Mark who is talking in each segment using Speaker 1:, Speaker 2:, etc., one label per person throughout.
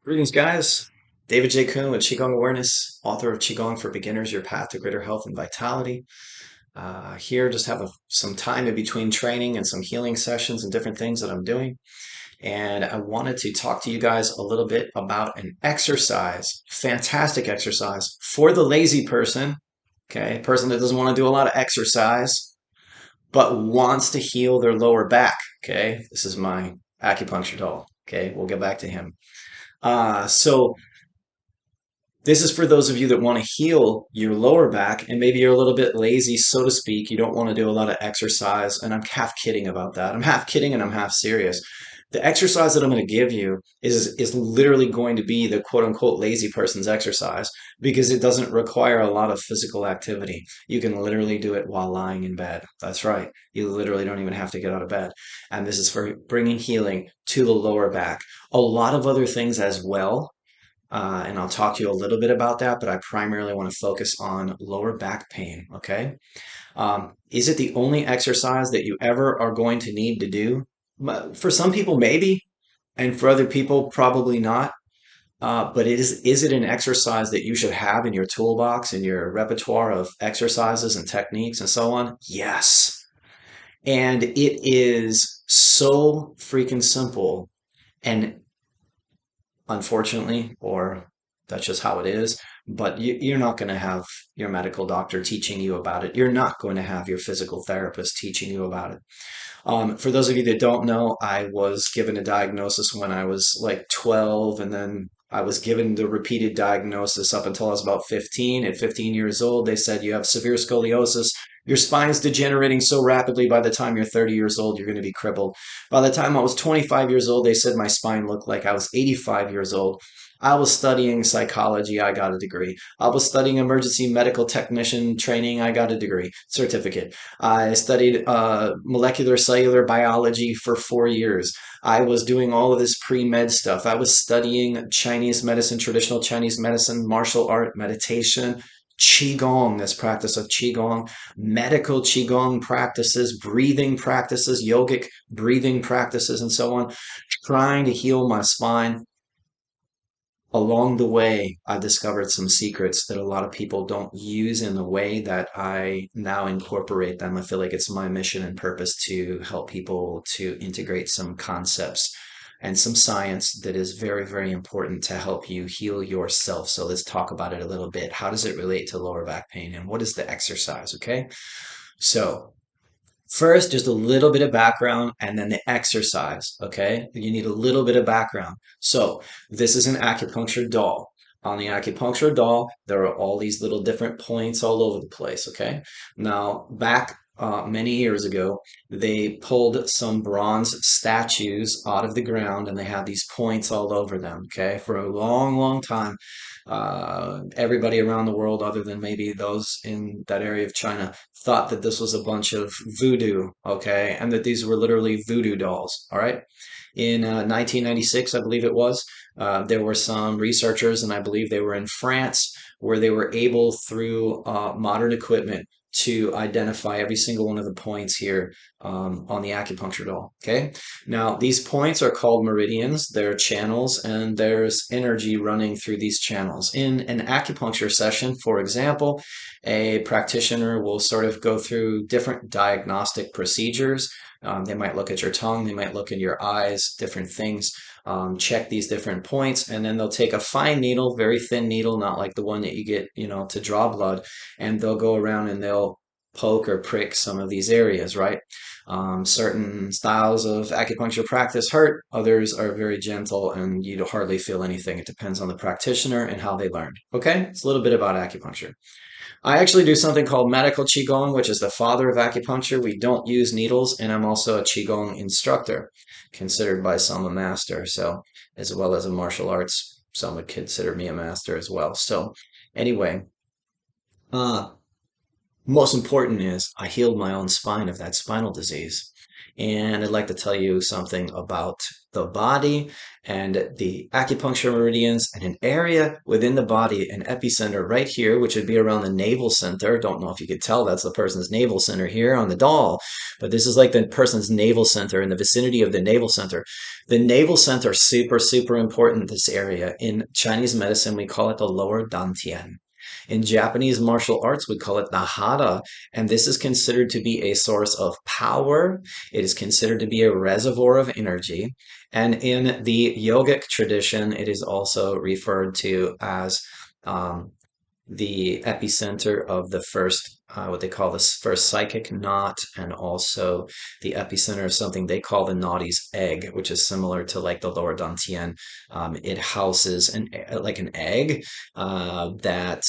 Speaker 1: Greetings, guys. David J. Coon with Qigong Awareness, author of Qigong for Beginners, Your Path to Greater Health and Vitality. Here, just have some time in between training and some healing sessions and different things that I'm doing. And I wanted to talk to you guys a little bit about an exercise, fantastic exercise for the lazy person, okay? Person that doesn't want to do a lot of exercise, but wants to heal their lower back, okay? This is my acupuncture doll, okay? We'll get back to him. So this is for those of you that want to heal your lower back and maybe you're a little bit lazy, so to speak. You don't want to do a lot of exercise. And I'm half kidding about that. I'm half kidding and I'm half serious. The exercise that I'm going to give you is literally going to be the quote unquote lazy person's exercise because it doesn't require a lot of physical activity. You can literally do it while lying in bed. That's right. You literally don't even have to get out of bed. And this is for bringing healing to the lower back. A lot of other things as well, and I'll talk to you a little bit about that, but I primarily want to focus on lower back pain, okay? Is it the only exercise that you ever are going to need to do? For some people, maybe, and for other people, probably not. But is it an exercise that you should have in your toolbox, in your repertoire of exercises and techniques and so on? Yes. And it is so freaking simple. And unfortunately, or that's just how it is. But you're not going to have your medical doctor teaching you about it. You're not going to have your physical therapist teaching you about it. For those of you that don't know, I was given a diagnosis when I was like 12, and then I was given the repeated diagnosis up until I was about 15. At 15 years old, they said you have severe scoliosis. Your spine's degenerating so rapidly by the time you're 30 years old, you're going to be crippled. By the time I was 25 years old, they said my spine looked like I was 85 years old. I was studying psychology. I got a degree. I was studying emergency medical technician training. I got a degree, certificate. I studied molecular cellular biology for 4 years. I was doing all of this pre-med stuff. I was studying Chinese medicine, traditional Chinese medicine, martial art, meditation, Qigong, this practice of Qigong, medical Qigong practices, breathing practices, yogic breathing practices, and so on, trying to heal my spine. Along the way, I discovered some secrets that a lot of people don't use in the way that I now incorporate them. I feel like it's my mission and purpose to help people to integrate some concepts and some science that is very, very important to help you heal yourself. So let's talk about it a little bit. How does it relate to lower back pain and what is the exercise? Okay. So first, just a little bit of background and then the exercise, okay? You need a little bit of background. So, this is an acupuncture doll. On the acupuncture doll, there are all these little different points all over the place, okay? Now, back many years ago, they pulled some bronze statues out of the ground and they had these points all over them, okay? For a long, long time, everybody around the world, other than maybe those in that area of China, thought that this was a bunch of voodoo, okay, and that these were literally voodoo dolls, all right? In 1996, I believe it was, there were some researchers, and I believe they were in France, where they were able, through modern equipment, to identify every single one of the points here on the acupuncture doll. Okay, now these points are called meridians, they're channels, and there's energy running through these channels. In an acupuncture session, for example, a practitioner will sort of go through different diagnostic procedures. They might look at your tongue, they might look in your eyes, different things, check these different points, and then they'll take a fine needle, very thin needle, not like the one that you get, to draw blood, and they'll go around and they'll poke or prick some of these areas, right? Certain styles of acupuncture practice hurt, others are very gentle, and you hardly feel anything. It depends on the practitioner and how they learned. Okay, it's a little bit about acupuncture. I actually do something called Medical Qigong, which is the father of acupuncture. We don't use needles, and I'm also a Qigong instructor, considered by some a master. So, as well as a martial arts, some would consider me a master as well. So, anyway, uh, Most important is I healed my own spine of that spinal disease. And I'd like to tell you something about the body and the acupuncture meridians and an area within the body, an epicenter right here, which would be around the navel center. Don't know if you could tell that's the person's navel center here on the doll, but this is like the person's navel center in the vicinity of the navel center. The navel center, super, super important, this area. In Chinese medicine, we call it the lower dantian. In Japanese martial arts, we call it the hara, and this is considered to be a source of power. It is considered to be a reservoir of energy. And in the yogic tradition, it is also referred to as um, the epicenter of the first, what they call the first psychic knot, and also the epicenter of something they call the Nadi's egg, which is similar to like the lower dantian. It houses like an egg that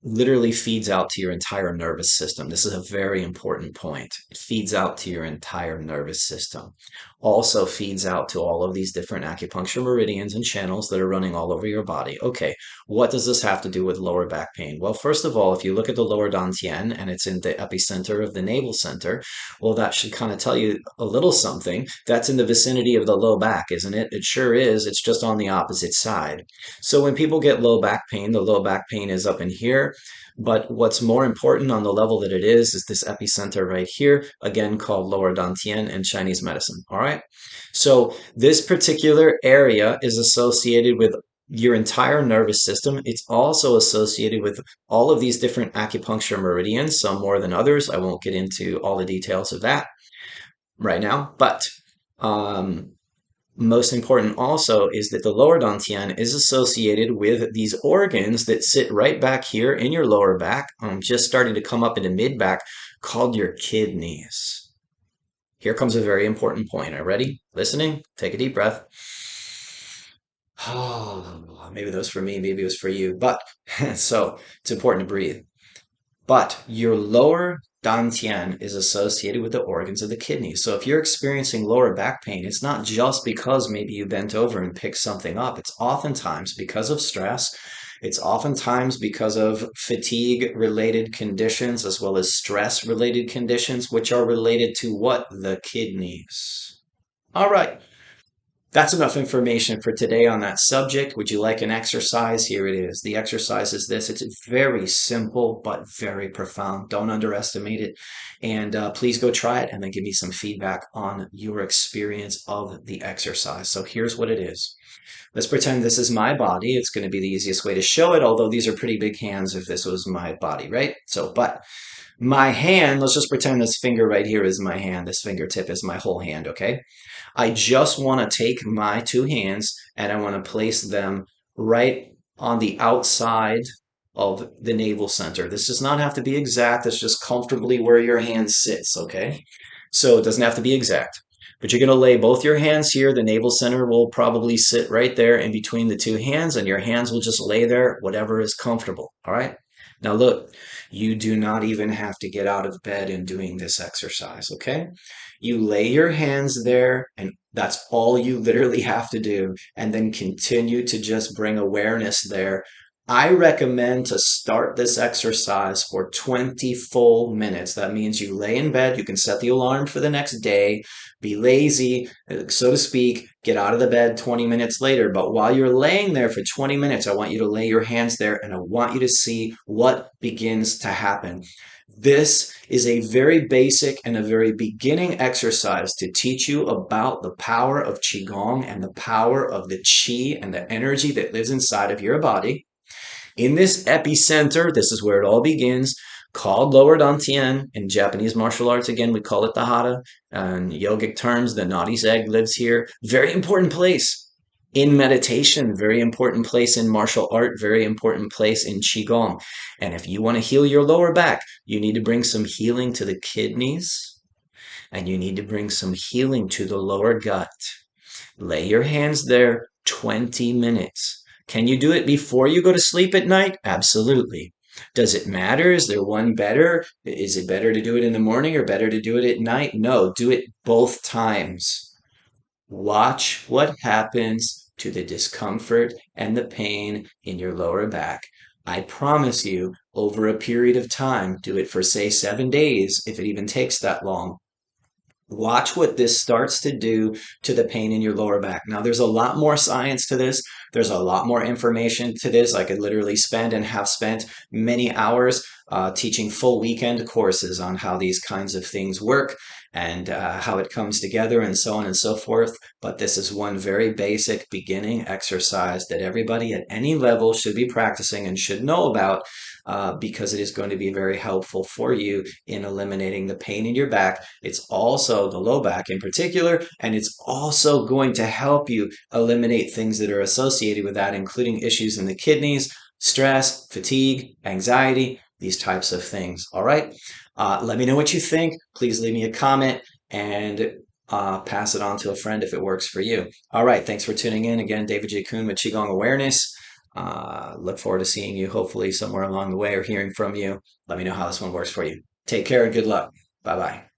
Speaker 1: literally feeds out to your entire nervous system. This is a very important point. It feeds out to your entire nervous system. Also feeds out to all of these different acupuncture meridians and channels that are running all over your body. Okay, what does this have to do with lower back pain? Well, first of all, if you look at the lower dantian and it's in the epicenter of the navel center, well, that should kind of tell you a little something. That's in the vicinity of the low back, isn't it? It sure is. It's just on the opposite side. So when people get low back pain, the low back pain is up in here. But what's more important on the level that it is this epicenter right here, again called lower dantian in Chinese medicine. All right. So this particular area is associated with your entire nervous system. It's also associated with all of these different acupuncture meridians, some more than others. I won't get into all the details of that right now, but um, most important also is that the lower dantian is associated with these organs that sit right back here in your lower back, just starting to come up into mid back, called your kidneys. Here comes a very important point. Are you ready? Listening? Take a deep breath. Oh, maybe that was for me, maybe it was for you. But so it's important to breathe. But your lower dantian is associated with the organs of the kidneys. So if you're experiencing lower back pain, it's not just because maybe you bent over and picked something up. It's oftentimes because of stress. It's oftentimes because of fatigue related conditions as well as stress related conditions, which are related to what? The kidneys. All right. That's enough information for today on that subject. Would you like an exercise? Here it is. The exercise is this. It's very simple, but very profound. Don't underestimate it. And please go try it and then give me some feedback on your experience of the exercise. So here's what it is. Let's pretend this is my body. It's going to be the easiest way to show it, although these are pretty big hands if this was my body, right? So, but my hand, let's just pretend this finger right here is my hand. This fingertip is my whole hand, okay? I just want to take my two hands and I want to place them right on the outside of the navel center. This does not have to be exact. It's just comfortably where your hand sits, okay? So it doesn't have to be exact. But you're going to lay both your hands here. The navel center will probably sit right there in between the two hands, and your hands will just lay there, whatever is comfortable. All right? Now, look, you do not even have to get out of bed in doing this exercise, okay? You lay your hands there, and that's all you literally have to do, and then continue to just bring awareness there. I recommend to start this exercise for 20 full minutes. That means you lay in bed, you can set the alarm for the next day, be lazy, so to speak, get out of the bed 20 minutes later. But while you're laying there for 20 minutes, I want you to lay your hands there and I want you to see what begins to happen. This is a very basic and a very beginning exercise to teach you about the power of Qigong and the power of the Qi and the energy that lives inside of your body. In this epicenter, this is where it all begins, called lower dantian. In Japanese martial arts, again, we call it the hara. In yogic terms, the Nadi's egg lives here. Very important place. In meditation, very important place. In martial art, very important place. In Qigong. And if you want to heal your lower back, you need to bring some healing to the kidneys and you need to bring some healing to the lower gut. Lay your hands there 20 minutes. Can you do it before you go to sleep at night? Absolutely. Does it matter? Is there one better? Is it better to do it in the morning or better to do it at night? No, do it both times. Watch what happens to the discomfort and the pain in your lower back. I promise you, over a period of time. Do it for, say, 7 days, if it even takes that long. Watch what this starts to do to the pain in your lower back. Now, there's a lot more science to this. There's a lot more information to this. I could literally spend and have spent many hours teaching full weekend courses on how these kinds of things work and how it comes together and so on and so forth. But this is one very basic beginning exercise that everybody at any level should be practicing and should know about, because it is going to be very helpful for you in eliminating the pain in your back. It's also the low back in particular, and it's also going to help you eliminate things that are associated with that, including issues in the kidneys, stress, fatigue, anxiety, these types of things. All right. Let me know what you think. Please leave me a comment and pass it on to a friend if it works for you. All right. Thanks for tuning in. Again, David J. Coon with Qigong Awareness. Look forward to seeing you hopefully somewhere along the way or hearing from you. Let me know how this one works for you. Take care and good luck. Bye bye.